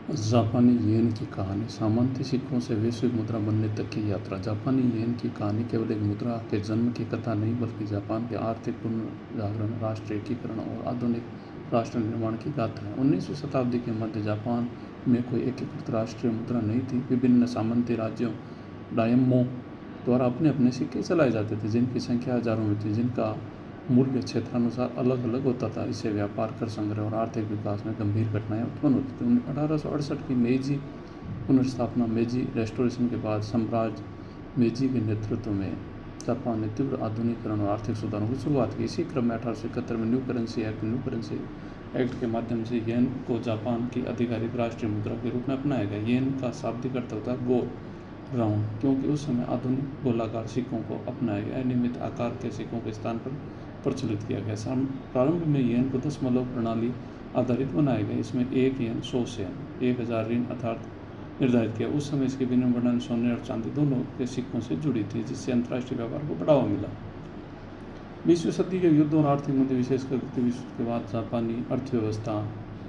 जापानी येन की कहानी। सामंती सिक्कों से वैश्विक मुद्रा बनने तक की यात्रा। जापानी येन की कहानी केवल एक मुद्रा के जन्म की कथा नहीं, बल्कि जापान के आर्थिक पुनर्जागरण, राष्ट्र एकीकरण और आधुनिक राष्ट्र निर्माण की गाथा है। 19वीं शताब्दी के मध्य जापान में कोई एकीकृत राष्ट्रीय मुद्रा नहीं थी। विभिन्न सामंती राज्यों डायमो द्वारा अपने अपने सिक्के चलाए जाते थे, जिनकी संख्या हजारों में थी, जिनका मूल्य क्षेत्रानुसार अलग अलग होता था। इससे व्यापार, कर संग्रह और आर्थिक विकास में गंभीर घटनाएं उत्पन्न होती थी। 1868 की मेजी पुनर्स्थापना, मेजी रेस्टोरेशन के बाद सम्राट मेजी के नेतृत्व में जापान ने तीव्र आधुनिकीकरण और आर्थिक सुधारों की शुरुआत की। इसी क्रम में 1871 में न्यू करेंसी एक्ट के माध्यम से येन को जापान की आधिकारिक राष्ट्रीय मुद्रा के रूप में अपनाया गया। येन का शाब्दिक अर्थ होता है गोल, राउंड, क्योंकि उस समय आधुनिक गोलाकार सिक्कों को अपनाया गया। अनियमित आकार के सिक्कों के स्थान पर प्रचलित किया गया। प्रारंभ में येन को दशमलव प्रणाली आधारित बनाया गया। इसमें 1 येन 100 सेन 1000 ऋण अर्थात निर्धारित किया। उस समय इसकी विनिर्माण सोने और चांदी दोनों के सिक्कों से जुड़ी थी, जिससे अंतर्राष्ट्रीय व्यापार को बढ़ावा मिला। 20वीं सदी के युद्धों और आर्थिक मुद्दे, विशेषकर द्वितीय विश्व के बाद जापानी अर्थव्यवस्था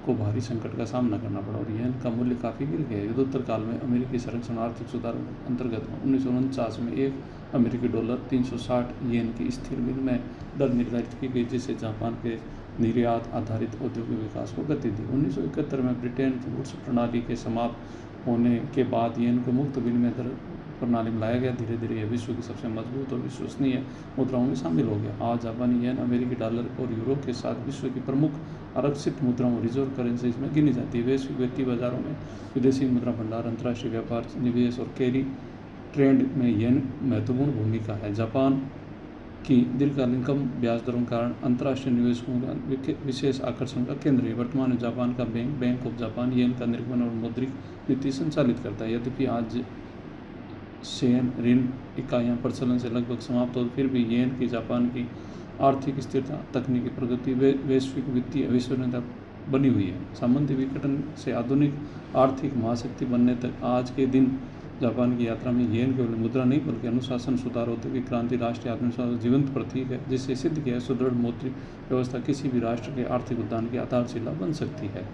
को भारी संकट का सामना करना पड़ा और येन का मूल्य काफ़ी गिर गया। युद्धोत्तर काल में अमेरिकी संरक्षण और आर्थिक सुधार अंतर्गत 1949 में 1 अमेरिकी डॉलर 360 येन की स्थिर विनिमय दर निर्धारित की गई, जिससे जापान के निर्यात आधारित औद्योगिक विकास को गति दी। 1971 में ब्रिटेन की वुड्स प्रणाली के समाप्त होने के बाद येन को मुक्त विनिमय दर प्रणाली में लाया गया। धीरे धीरे यह विश्व की सबसे मजबूत और विश्वसनीय मुद्राओं में शामिल हो गया। आज जापानी येन अमेरिकी डॉलर और यूरो के साथ विश्व की प्रमुख आरक्षित मुद्राओं, रिजर्व करेंसीज में गिनी जाती है। वैश्विक वित्तीय बाजारों में विदेशी मुद्रा भंडार, अंतर्राष्ट्रीय व्यापार, निवेश और कैरी ट्रेड में येन महत्वपूर्ण भूमिका है। जापान की दीर्घकालीन कम ब्याज दरों के कारण अंतर्राष्ट्रीय निवेशकों का विशेष आकर्षण का केंद्र है। वर्तमान में जापान का बैंक ऑफ जापान येन का निर्गमन और मौद्रिक नीति संचालित करता है। यद्यपि आज सेन ऋण इकाइयाँ प्रचलन से लगभग समाप्त हो, फिर भी येन की जापान की आर्थिक स्थिरता, तकनीकी प्रगति, वैश्विक वित्तीय विश्वसनीयता बनी हुई है। सामंती विघटन से आधुनिक आर्थिक महाशक्ति बनने तक आज के दिन जापान की यात्रा में येन केवल मुद्रा नहीं, बल्कि अनुशासन, सुधार, औद्योगिक क्रांति, राष्ट्रीय आत्मविश्वास जीवंत प्रतीक है, जिससे सिद्ध किया है सुदृढ़ मौद्रिक व्यवस्था किसी भी राष्ट्र के आर्थिक उद्यान की आधारशिला बन सकती है।